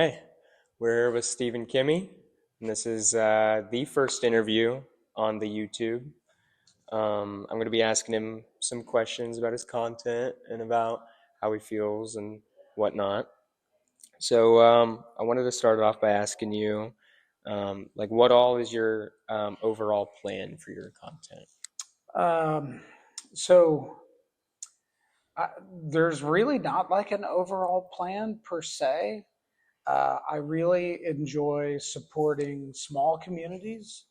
Hey, we're here with Steve and Kimmy, and this is the first interview on the YouTube. I'm going to be asking him some questions about his content and about how he feels and whatnot. So I wanted to start off by asking you, like, what all is your overall plan for your content? Um, so I, there's really not like an overall plan per se. I really enjoy supporting small communities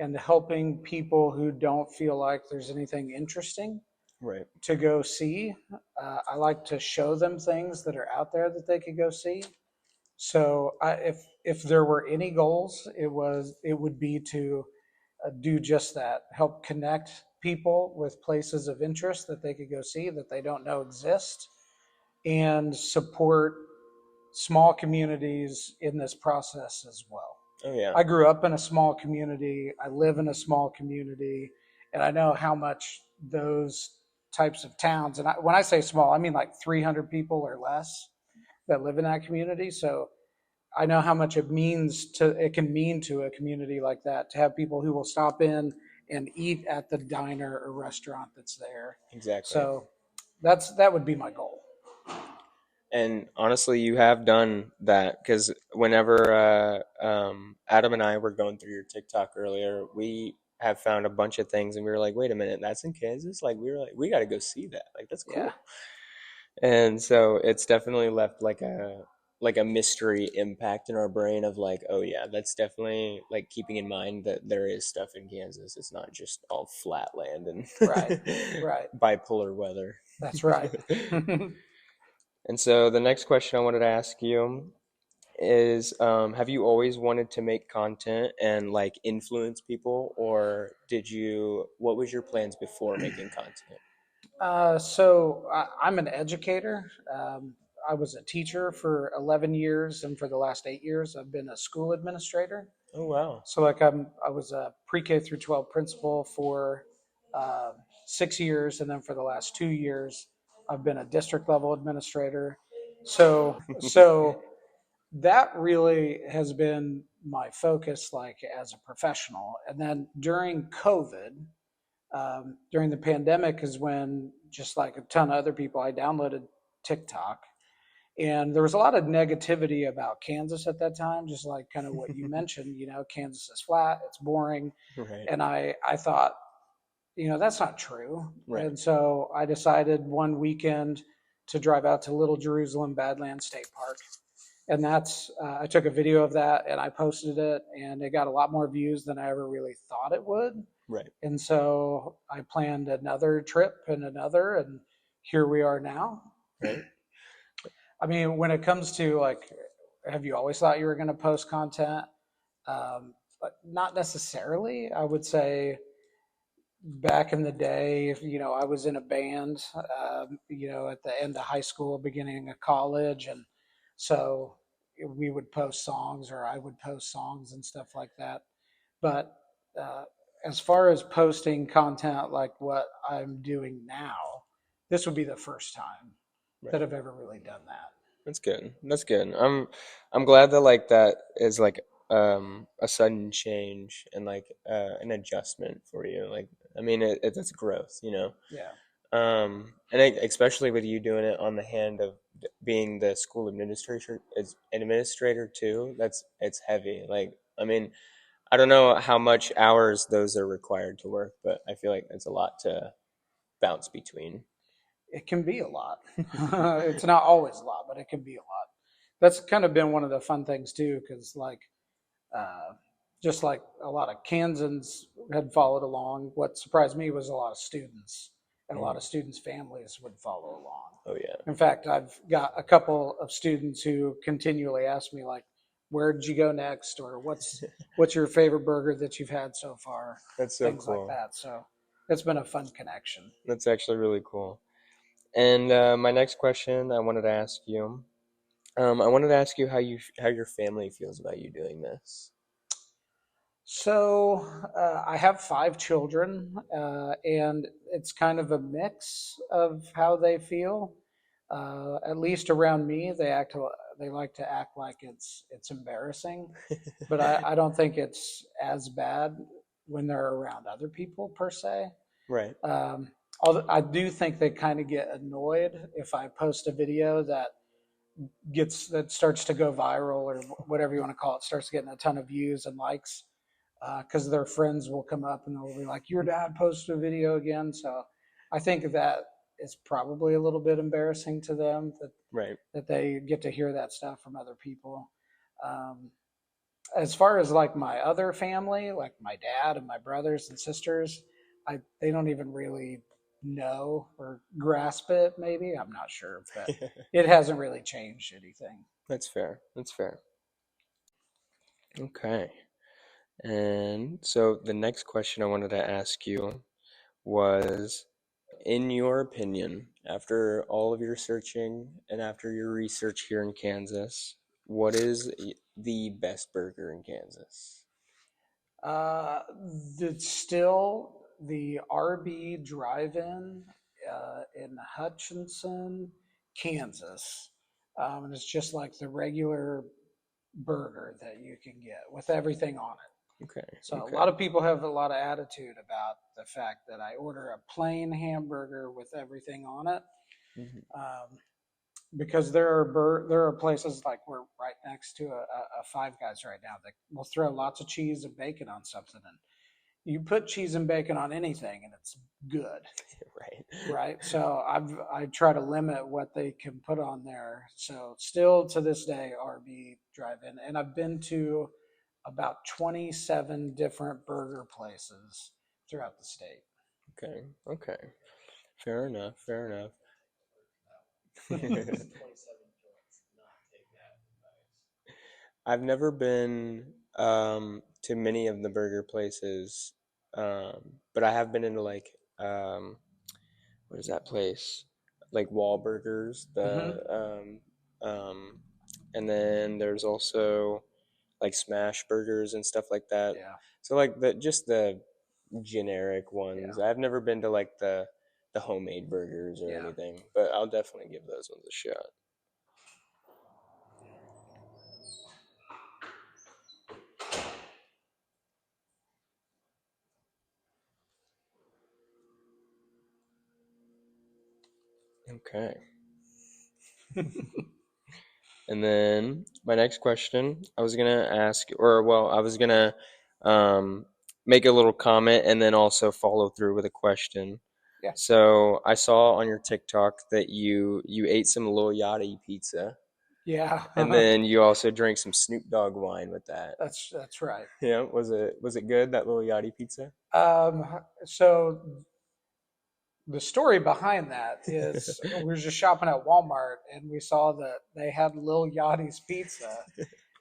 and helping people who don't feel like there's anything interesting Right. to go see. I like to show them things that are out there that they could go see. So if there were any goals, it would be to do just that, help connect people with places of interest that they could go see that they don't know exist, and support small communities in this process as well. Oh yeah. I grew up in a small community, I live in a small community, and I know how much those types of towns, and when I say small, I mean like 300 people or less that live in that community. So I know how much it can mean to a community like that to have people who will stop in and eat at the diner or restaurant that's there. Exactly. So that would be my goal. And honestly, you have done that because whenever Adam and I were going through your TikTok earlier, we have found a bunch of things, and we were like, "Wait a minute, that's in Kansas!" Like we were like, "We got to go see that! Like that's Yeah. cool." And so it's definitely left like a mystery impact in our brain of like, "Oh yeah, that's definitely like keeping in mind that there is stuff in Kansas. It's not just all flat land and Right. Right. bipolar weather." That's right. And so the next question I wanted to ask you is have you always wanted to make content and like influence people, or what was your plans before making content? I'm an educator. I was a teacher for 11 years, and for the last 8 years, I've been a school administrator. Oh wow. So I was a pre-K through 12 principal for uh, 6 years, and then for the last 2 years, I've been a district level administrator. So that really has been my focus, like as a professional. And then during COVID, during the pandemic, is when, just like a ton of other people, I downloaded TikTok, and there was a lot of negativity about Kansas at that time, just like kind of what you mentioned. Kansas is flat, it's boring. Right. And I thought, that's not true. Right. And so I decided one weekend to drive out to Little Jerusalem Badlands State Park. And I took a video of that and I posted it, and it got a lot more views than I ever really thought it would. Right. And so I planned another trip and another, and here we are now. Right. I mean, when it comes to like, have you always thought you were going to post content? But not necessarily. I would say back in the day, I was in a band, at the end of high school, beginning of college. And so we would post songs, or I would post songs and stuff like that. But uh, as far as posting content like what I'm doing now, this would be the first time that Right. I've ever really done that. That's good. That's good. I'm glad that like that is like a sudden change and like an adjustment for you. Like I mean that's growth, you know. Yeah. And especially with you doing it on the hand of being the school administrator too. It's heavy. Like I mean, I don't know how much hours those are required to work, but I feel like it's a lot to bounce between. It can be a lot. It's not always a lot, but it can be a lot. That's kind of been one of the fun things too, because uh, just like a lot of Kansans had followed along, what surprised me was a lot of students, and a lot Mhm. of students' families would follow along. Oh yeah. In fact, I've got a couple of students who continually ask me like, "Where did you go next?" or "What's your favorite burger that you've had so far?" That's so Things like cool. that. So it's been a fun connection. That's actually really cool. And my next question I wanted to ask you how your family feels about you doing this. So I have 5 children, and it's kind of a mix of how they feel. At least around me, they like to act like it's embarrassing, but I don't think it's as bad when they're around other people per se. Right. Although I do think they kind of get annoyed if I post a video that starts to go viral or whatever you want to call it, starts getting a ton of views and likes, because their friends will come up and they'll be like, "Your dad posted a video again." So I think that is probably a little bit embarrassing to them Right. that they get to hear that stuff from other people. Um, as far as like my other family, like my dad and my brothers and sisters, they don't even really know or grasp it. Maybe I'm not sure, but it hasn't really changed anything. That's fair. That's fair. Okay. And so the next question I wanted to ask you was, in your opinion, after all of your searching and after your research here in Kansas, what is the best burger in Kansas? Uh, it's still the RB Drive-In in Hutchinson, Kansas. And it's just like the regular burger that you can get with everything on it. Okay. So a Okay. lot of people have a lot of attitude about the fact that I order a plain hamburger with everything on it. Mhm. Because there are places like we're right next to a Five Guys right now that will throw lots of cheese and bacon on something, and you put cheese and bacon on anything and it's good, Right. right? So I try to limit what they can put on there. So still to this day, RB Drive-In, and I've been to about 27 different burger places throughout the state. Okay. Okay. Fair enough. Fair enough. I've never been to many of the burger places, but I have been into like what is that place? Like Wahlburgers, Hmm. and then there's also like smash burgers and stuff like that. Yeah, So like the generic yeah, ones. I've never been to like the homemade burgers or yeah. anything, but I'll definitely give those ones a shot. Okay. And then my next question, I was gonna ask, or well, I was gonna um, make a little comment and then also follow through with a question. Yeah, So I saw on your TikTok that you ate some Lil Yachty pizza, yeah. and then you also drank some Snoop Dogg wine with that. That's right. Yeah, was it good, that Lil Yachty pizza? So the story behind that is we were just shopping at Walmart and we saw that they had Lil Yachty's pizza,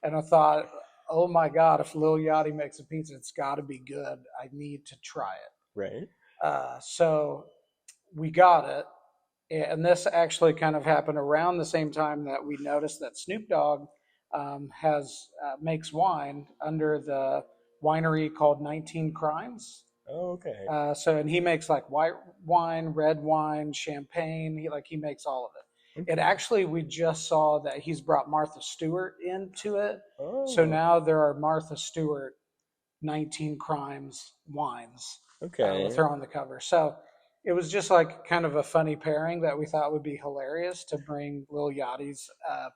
and I thought, oh my God, if Lil Yachty makes a pizza, it's got to be good. I need to try it. Right. So we got it, and this actually kind of happened around the same time that we noticed that Snoop Dogg has makes wine under the winery called 19 Crimes. Oh, okay. And he makes like white wine, red wine, champagne. He makes all of it. It Okay. actually, we just saw that he's brought Martha Stewart into it. So Oh, now there are Martha Stewart 19 Crimes wines with okay. her on the cover. So it was just like kind of a funny pairing that we thought would be hilarious to bring Lil Yachty's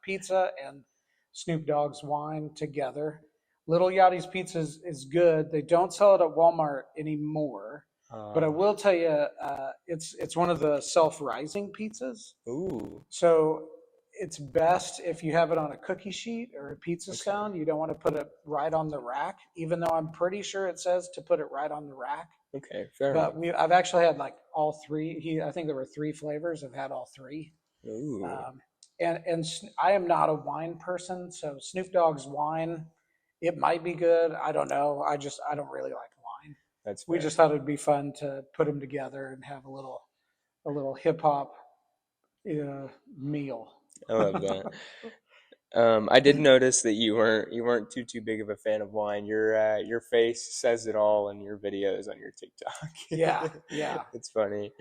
pizza and Snoop Dogg's wine together. Little Yachty's pizza is good. They don't sell it at Walmart anymore, but I Uh, will tell you, it's one of the self-rising pizzas. ooh, So it's best if you have it on a cookie sheet or a pizza okay. stone. You don't want to put it right on the rack, even though I'm pretty sure it says to put it right on the rack. Okay, fair But enough. I've actually had like all three. I think there were three flavors. I've had all three. Ooh, Um, and I am not a wine person, so Snoop Dogg's wine, it might be good. I don't know. I don't really like wine. that's We fair. just thought it'd be fun to put them together and have a little hip hop meal. I love that. I did notice that you weren't too big of a fan of wine. Your face says it all in your videos on your Yeah, TikTok. yeah. It's funny.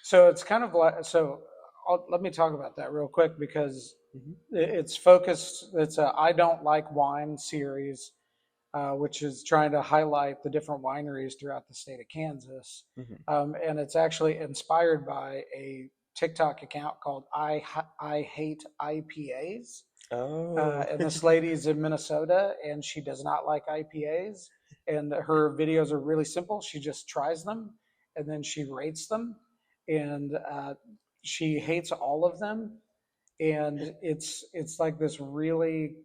So it's kind of like so. let me talk about that real quick because Hmm. it's focused. It's a I Don't Like Wine series, which is trying to highlight the different wineries throughout the state of Kansas. Hmm. And it's actually inspired by a TikTok account called I Hate IPAs. Oh, And this lady's in Minnesota and she does not like IPAs. And her videos are really simple. She just tries them and then she rates them. And she hates all of them. And it's like this really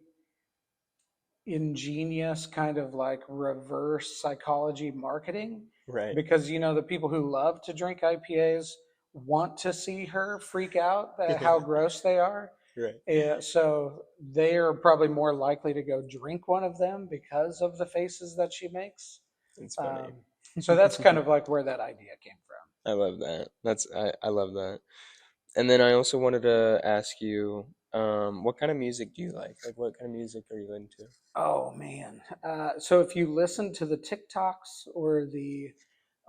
ingenious kind of like reverse psychology marketing right. because the people who love to drink IPAs want to see her freak out at Yeah, how gross they are. right. And so they are probably more likely to go drink one of them because of the faces that she makes. It's funny. Um, so that's kind of like where that idea came from. I love that. I love that. And then I also wanted to ask you, what kind of music do you like? Like, what kind of music are you into? Oh man. So if you listen to the TikToks or the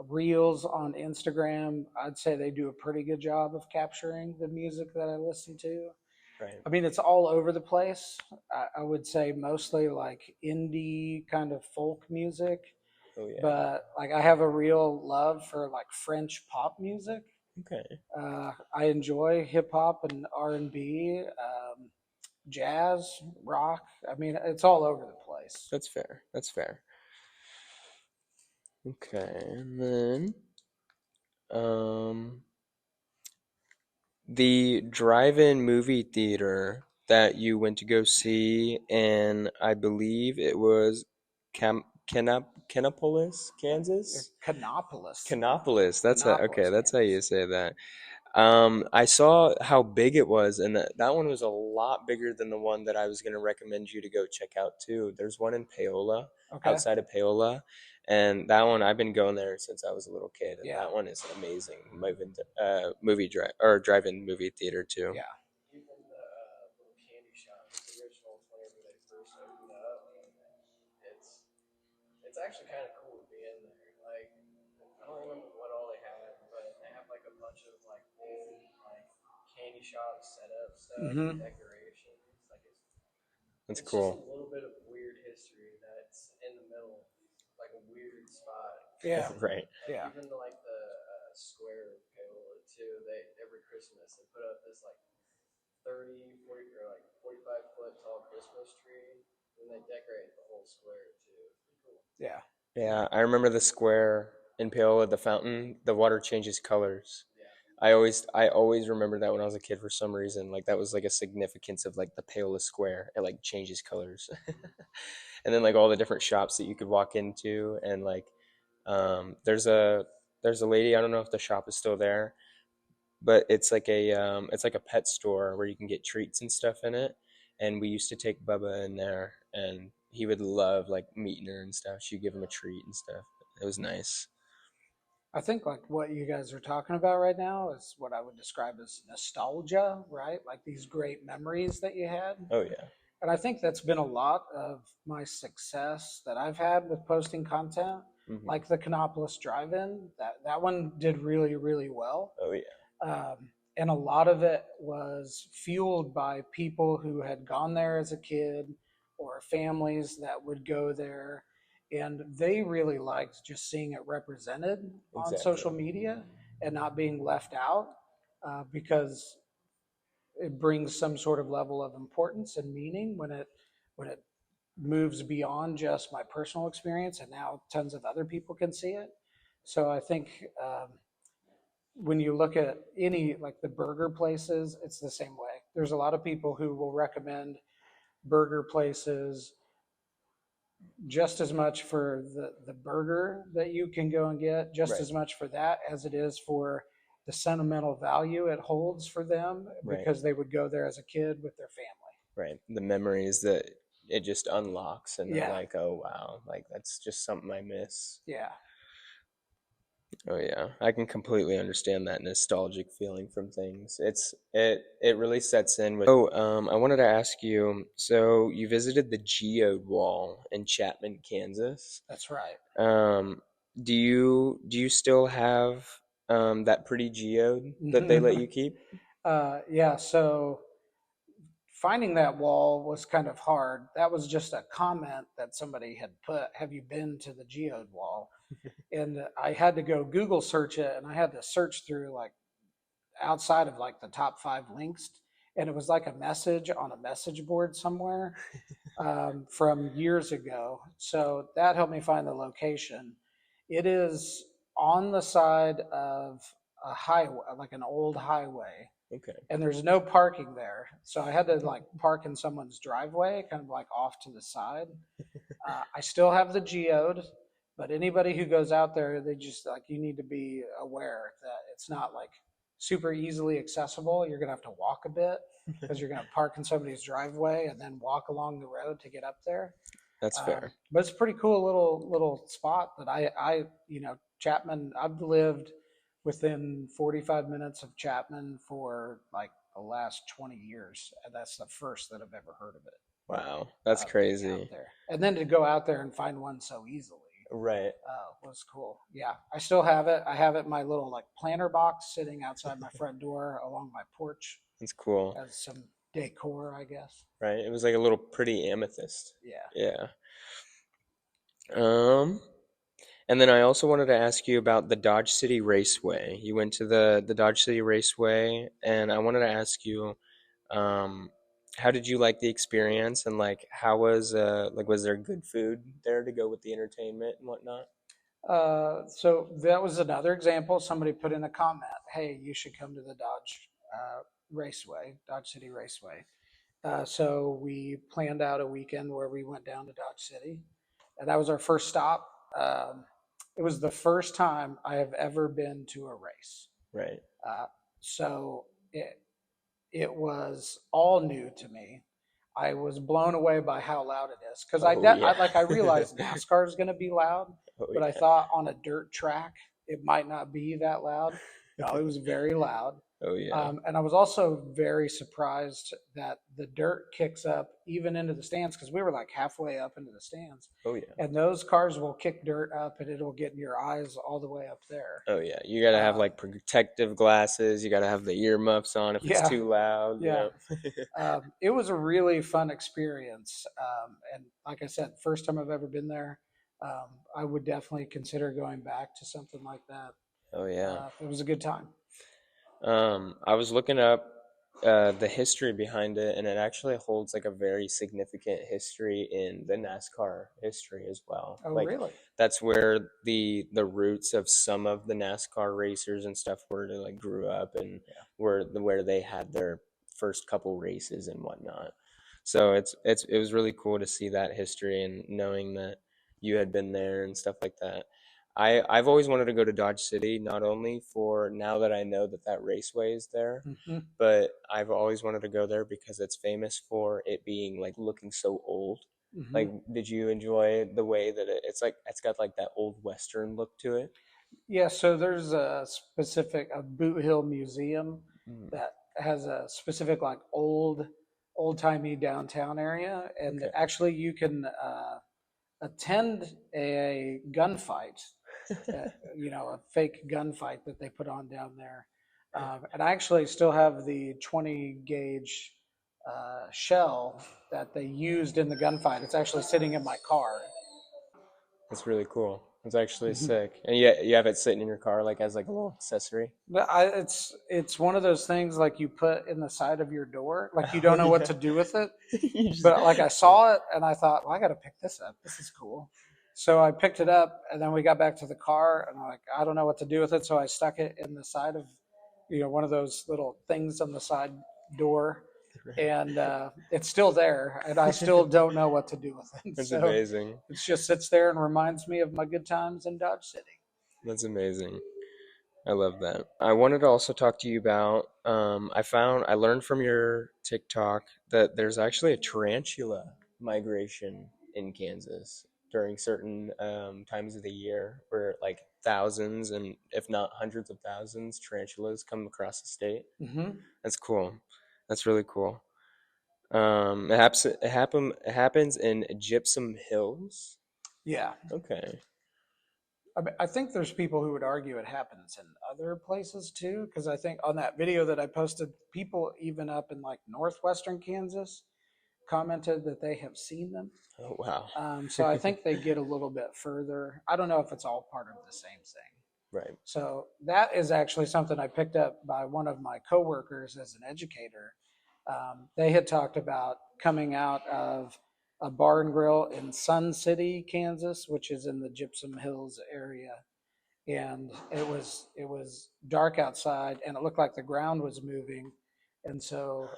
reels on Instagram, I'd say they do a pretty good job of capturing the music that I listen to. Right. I mean, it's all over the place. I would say mostly like indie kind of folk music, Oh yeah. but like I have a real love for like French pop music. Okay. I enjoy hip hop and R&B, jazz, rock. I mean, it's all over the place. That's fair. That's fair. Okay. And then, um, the drive-in movie theater that you went to go see, and I believe it was Kannapolis, Kansas? Canopolis. Kannapolis. Okay, Canopolis, that's how you Kansas. say that. I saw how big it was, and that one was a lot bigger than the one that I was going to recommend you to go check out too. There's one in Paola, Okay. outside of Paola, and that one I've been going there since I was a little kid, and Yeah. that one is an amazing movie drive or drive-in movie theater too. Yeah. Even the little candy shops, the originals, whenever they first opened up, it's actually kind of cool to be in there. Like, I don't remember what all they had, but they have like a bunch of like old like candy shop setup stuff and Hmm. decorations. Like That's it's just a cool. little bit of weird history that's in the middle, like a weird spot. Yeah. Right. Like Yeah. even the like the square of Paola too. They every Christmas they put up this like 30, 40, or like 45-foot tall Christmas tree, and they decorate the whole square too. It's pretty cool. Yeah. Yeah, I remember the square in Paola, the fountain, the water changes colors. Yeah. I always remember that when I was a kid for some reason. Like that was like a significance of like the Paola Square. It like changes colors. And then like all the different shops that you could walk into and like there's a lady, I don't know if the shop is still there, but it's like a pet store where you can get treats and stuff in it. And we used to take Bubba in there and he would love like meeting her and stuff. She'd give him a treat and stuff. It was nice. I think like what you guys are talking about right now is what I would describe as nostalgia, right? Like these great memories that you had. Oh yeah. And I think that's been a lot of my success that I've had with posting content, Hmm. like the Canopolis Drive-In. That one did really, really well. Oh yeah. And a lot of it was fueled by people who had gone there as a kid or families that would go there. And they really liked just seeing it represented on social Exactly. media and not being left out because it brings some sort of level of importance and meaning when it moves beyond just my personal experience and now tons of other people can see it. So I think when you look at any like the burger places, it's the same way. There's a lot of people who will recommend burger places just as much for the burger that you can go and get, just Right. as much for that as it is for the sentimental value it holds for them Right. because they would go there as a kid with their family. Right. The memories that it just unlocks and they're Yeah, like, oh wow, like that's just something I miss. yeah. Oh yeah, I can completely understand that nostalgic feeling from things. It really sets in with. Oh, I wanted to ask you. So you visited the Geode Wall in Chapman, Kansas. That's right. Um, do you still have that pretty geode that they let Mhm. you keep? Yeah, so finding that wall was kind of hard. That was just a comment that somebody had put, "Have you been to the geode wall?" And I had to go Google search it, and I had to search through like outside of like the top 5 links, and it was like a message on a message board somewhere from years ago. So that helped me find the location. It is on the side of a highway, like an old highway, Okay. and there's no parking there. So I had to like park in someone's driveway, kind of like off to the side. I still have the geode, but anybody who goes out there, they just like, you need to be aware that it's not like super easily accessible. You're gonna have to walk a bit because you're gonna park in somebody's driveway and then walk along the road to get up there. That's fair. But it's a pretty cool little spot that Chapman. I've lived within 45 minutes of Chapman for like the last 20 years, and that's the first that I've ever heard of it. Wow, that's Being out crazy. there, and then to go out there and find one so easily Right. was cool. Yeah, I still have it. I have it in my little like planter box sitting outside my front door along my porch That's cool. as some decor, I guess. Right. It was like a little pretty amethyst. Yeah. Yeah. Um, and then I also wanted to ask you about the Dodge City Raceway. You went to the Dodge City Raceway, and I wanted to ask you, um, how did you like the experience, and like how was was there good food there to go with the entertainment and whatnot? So that was another example. Somebody put in a comment, "Hey, you should come to the Dodge Raceway, Dodge City Raceway." So we planned out a weekend where we went down to Dodge City, and that was our first stop. It was the first time I have ever been to a race. Right. Uh, so it was all new to me. I was blown away by how loud it is because Oh yeah. I realized NASCAR is going to be loud, Oh but I yeah. thought on a dirt track it might not be that loud. No, it was very loud. Oh yeah. And I was also very surprised that the dirt kicks up even into the stands because we were like halfway up into the stands, Oh yeah. and those cars will kick dirt up and it'll get in your eyes all the way up there. Oh yeah. You gotta have Um, like protective glasses. You gotta have the earmuffs on if it's yeah, too loud. yeah. Yeah. It was a really fun experience. And like I said, first time I've ever been there. I would definitely consider going back to something like that. Oh yeah. It was a good time. I was looking up the history behind it, and it actually holds like a very significant history in the NASCAR history as well. Oh, Like really? that's where the roots of some of the NASCAR racers and stuff were to like grew up and Yeah. where they had their first couple races and whatnot. So it was really cool to see that history and knowing that you had been there and stuff like that. I've always wanted to go to Dodge City, not only for now that I know that that raceway is there, Hmm. but I've always wanted to go there because it's famous for it being like looking so old. Like, Hmm. did you enjoy the way that it's like it's got like that old Western look to it? Yeah. So there's a Boot Hill Museum Mm, that has a specific like old timey downtown area, and okay. actually you can attend a gunfight, a fake gunfight that they put on down there. And I actually still have the 20 gauge shell that they used in the gunfight. It's actually sitting in my car. That's really cool. It's actually Mhm. sick. And you have it sitting in your car like as like a little accessory. But it's one of those things like you put in the side of your door, like you Oh don't know what yeah. to do with it. You just But like I saw it and I thought, well, I got to pick this up. This is cool. So I picked it up and then we got back to the car and I'm like, I don't know what to do with it. So I stuck it in the side of, one of those little things on the side door, and it's still there and I still don't know what to do with it. That's So amazing. it just sits there and reminds me of my good times in Dodge City. That's amazing. I love that. I wanted to also talk to you about I learned from your TikTok that there's actually a tarantula migration in Kansas during certain times of the year where like thousands and if not hundreds of thousands tarantulas come across the state. Hmm. That's cool. That's really cool. It happens in Gypsum Hills. Yeah. Okay. I think there's people who would argue it happens in other places too, because I think on that video that I posted, people even up in like northwestern Kansas commented that they have seen them. Oh, wow. So I think they get a little bit further. I don't know if it's all part of the same thing. Right. So that is actually something I picked up by one of my coworkers as an educator. They had talked about coming out of a bar and grill in Sun City, Kansas, which is in the Gypsum Hills area. And it was dark outside, and it looked like the ground was moving. And so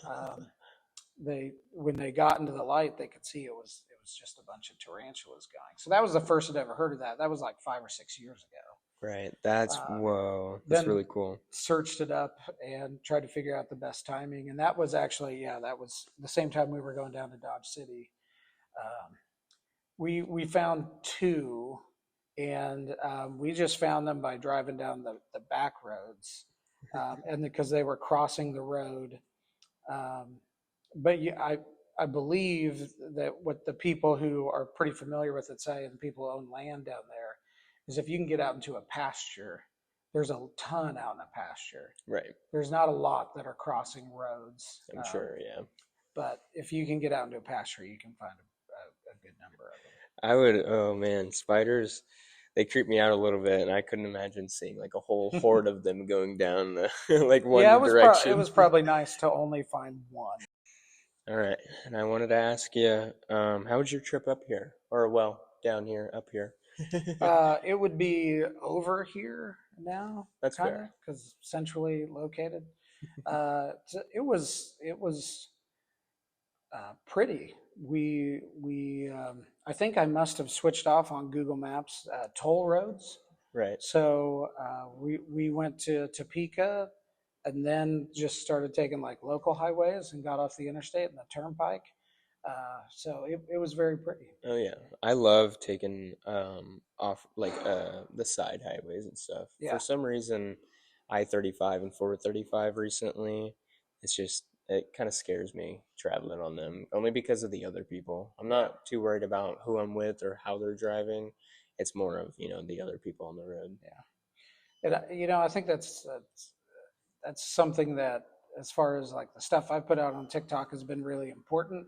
when they got into the light, they could see it was just a bunch of tarantulas going. So that was the first I'd ever heard of that. That was like 5 or 6 years ago. Right. That's whoa. That's really cool. Searched it up and tried to figure out the best timing, and that was actually that was the same time we were going down to Dodge City. We found two, and we just found them by driving down the back roads, and because they were crossing the road. But yeah, I believe that what the people who are pretty familiar with it say, and people who own land down there, is if you can get out into a pasture, there's a ton out in a pasture. Right. There's not a lot that are crossing roads. I'm sure, yeah. But if you can get out into a pasture, you can find a good number of them. I would, oh man, spiders, they creep me out a little bit, and I couldn't imagine seeing like a whole horde of them going down like one direction. It was probably nice to only find one. All right, and I wanted to ask you, how was your trip up here? Or, well, down here, up here? It would be over here now. That's fair. Because centrally located. It was pretty. I think I must have switched off on Google Maps toll roads. Right. So we went to Topeka, and then just started taking like local highways and got off the interstate and the turnpike. So it was very pretty. Oh yeah, I love taking off like the side highways and stuff. Yeah. For some reason, I-35 and 435 recently, it kind of scares me traveling on them, only because of the other people. I'm not too worried about who I'm with or how they're driving. It's more of, the other people on the road. Yeah. And I think that's something that, as far as like the stuff I put out on TikTok, has been really important.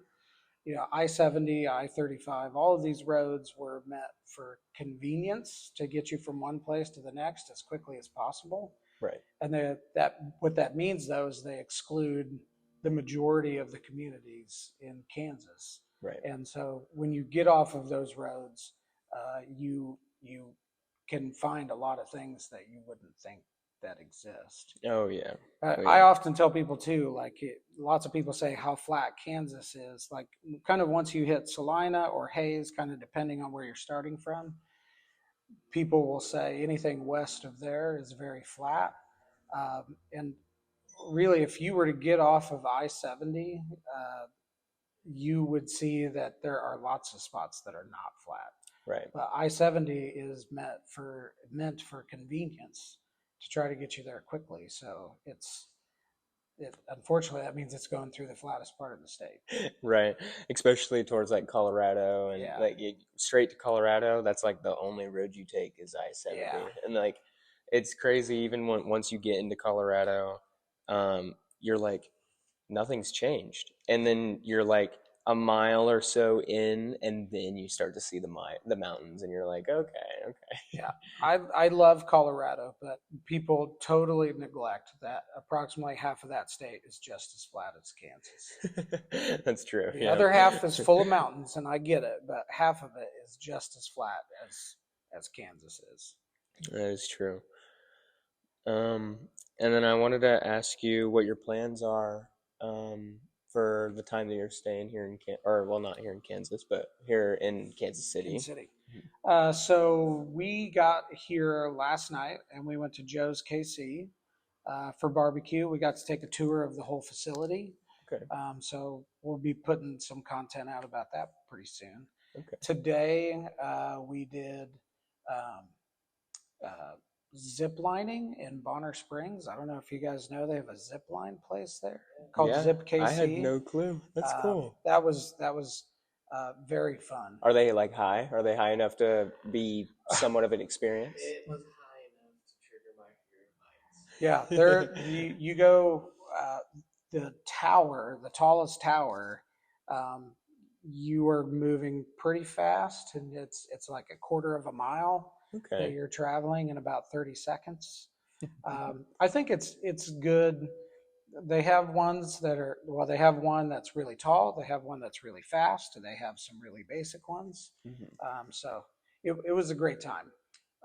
I-70, I-35, all of these roads were meant for convenience to get you from one place to the next as quickly as possible. Right. And what that means, though, is they exclude the majority of the communities in Kansas. Right. And so when you get off of those roads, you can find a lot of things that you wouldn't think that exist. Oh yeah. I often tell people too, lots of people say how flat Kansas is. Like, kind of once you hit Salina or Hayes, kind of depending on where you're starting from, people will say anything west of there is very flat. And really, if you were to get off of I-70, you would see that there are lots of spots that are not flat. Right. But I-70 is meant for convenience, to try to get you there quickly. So unfortunately, that means it's going through the flattest part of the state. Right. Especially towards like Colorado and straight to Colorado. That's like the only road you take is I-70. Yeah. And like, it's crazy. Even once you get into Colorado, you're like, nothing's changed. And then you're like a mile or so in, and then you start to see the mountains, and you're like, okay. Yeah, I love Colorado, but people totally neglect that approximately half of that state is just as flat as Kansas. That's true. The other half is full of mountains, and I get it, but half of it is just as flat as Kansas is. That is true. And then I wanted to ask you what your plans are for the time that you're staying here in not here in Kansas, but here in Kansas City. So we got here last night, and we went to Joe's KC for barbecue. We got to take a tour of the whole facility. Okay. So we'll be putting some content out about that pretty soon. Okay. Today we did zip lining in Bonner Springs. I don't know if you guys know, they have a zip line place there called Zip KC. I had no clue. That's cool. That was very fun. Are they like high? Are they high enough to be somewhat of an experience? It was high enough to trigger my fear of heights. Yeah, there you go. The tower, the tallest tower, um, you are moving pretty fast, and it's like a quarter of a mile that Okay. you're traveling in about 30 seconds. I think it's good. They have ones that are well. They have one that's really tall. They have one that's really fast, and they have some really basic ones. Mhm. So it was a great time.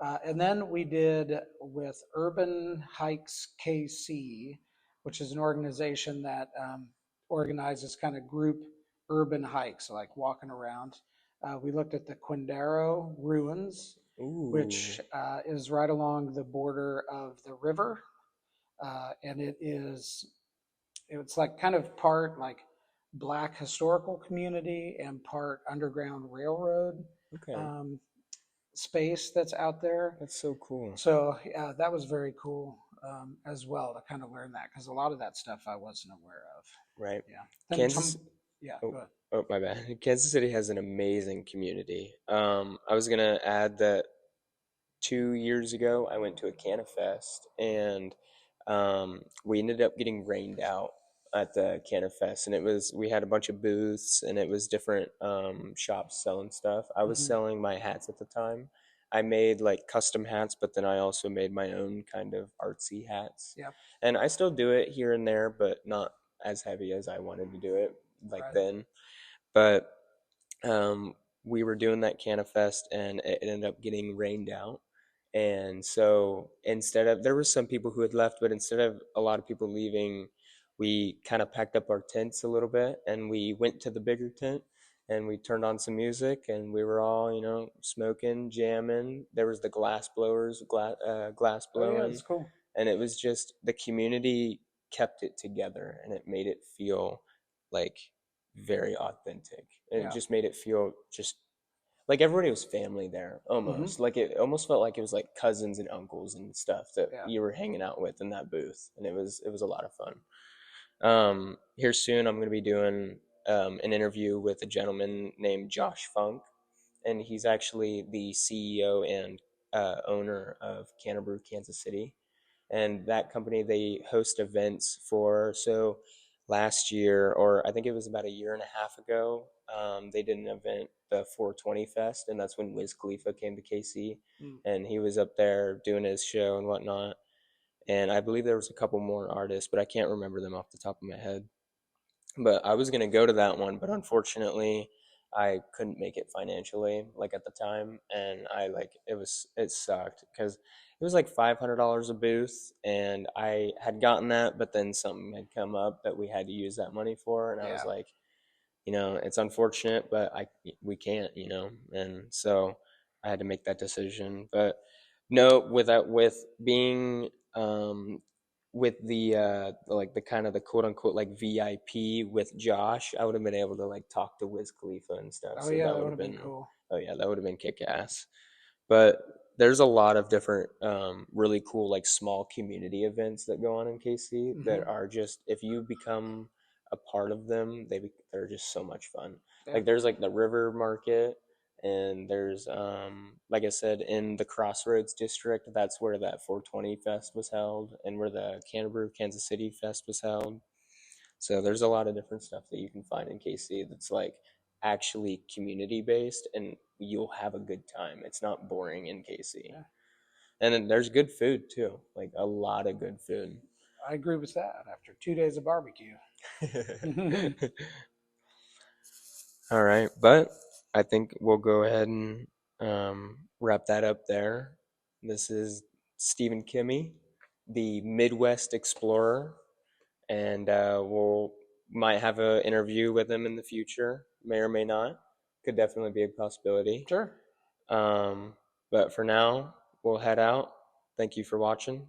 And then we did with Urban Hikes KC, which is an organization that organizes kind of group urban hikes, like walking around. We looked at the Quindaro ruins, Ooh. which is right along the border of the river, and it's like kind of part like black historical community and part underground railroad Okay. um, space that's out there. That's so cool. So that was very cool as well to kind of learn that, because a lot of that stuff I wasn't aware of. Right. Yeah. Then Kansas. yeah, Oh, go ahead. oh, my bad. Kansas City has an amazing community. I was gonna add that 2 years ago I went to a Canna Fest, and we ended up getting rained out at the Canna Fest, and we had a bunch of booths, and it was different shops selling stuff. I was Hmm. selling my hats at the time. I made like custom hats, but then I also made my own kind of artsy hats, Yeah. and I still do it here and there, but not as heavy as I wanted to do it like Right. then. But um, we were doing that Canna Fest, and it ended up getting rained out. And so there were some people who had left, but instead of a lot of people leaving, we kind of packed up our tents a little bit, and we went to the bigger tent, and we turned on some music, and we were all, smoking, jamming. There was the glass Oh yeah, blowing, it's cool. and it was just the community kept it together, and it made it feel like very authentic. And it Yeah. just made it feel just like everybody was family there Hmm. almost. Like it almost felt like it was like cousins and uncles and stuff that Yeah. you were hanging out with in that booth, and it was a lot of fun. Here soon, I'm going to be doing an interview with a gentleman named Josh Funk, and he's actually the CEO and owner of Canterbrew, Kansas City. And that company, they host events for, so last year, or I think it was about a year and a half ago, they did an event, the 420 Fest, and that's when Wiz Khalifa came to KC, Mm. and he was up there doing his show and whatnot. And I believe there was a couple more artists, but I can't remember them off the top of my head. But I was gonna go to that one, but unfortunately, I couldn't make it financially, like at the time, and it sucked because it was like $500 a booth, and I had gotten that, but then something had come up that we had to use that money for, and I was Yeah. like, it's unfortunate, but we can't, and so I had to make that decision. But no, with being with the like the kind of the quote unquote like VIP with Josh, I would have been able to like talk to Wiz Khalifa and stuff. Oh So yeah, that that would would have have been been, cool. oh yeah, that would have been kick ass. But there's a lot of different really cool like small community events that go on in KC Hmm. that are just, if you become a part of them, they're just so much fun. Yeah. Like there's like the river market, and there's like I said, in the Crossroads district, that's where that 420 Fest was held, and where the Canterbury Kansas City Fest was held. So there's a lot of different stuff that you can find in KC that's like actually community based, and you'll have a good time. It's not boring in KC. Yeah. And then there's good food too, like a lot of good food. I agree with that. After 2 days of barbecue. All right, but I think we'll go ahead and wrap that up there. This is Stephen Kimmy, the Midwest Explorer, and we'll might have an interview with him in the future. May or may not. Could definitely be a possibility. Sure. But for now, we'll head out. Thank you for watching.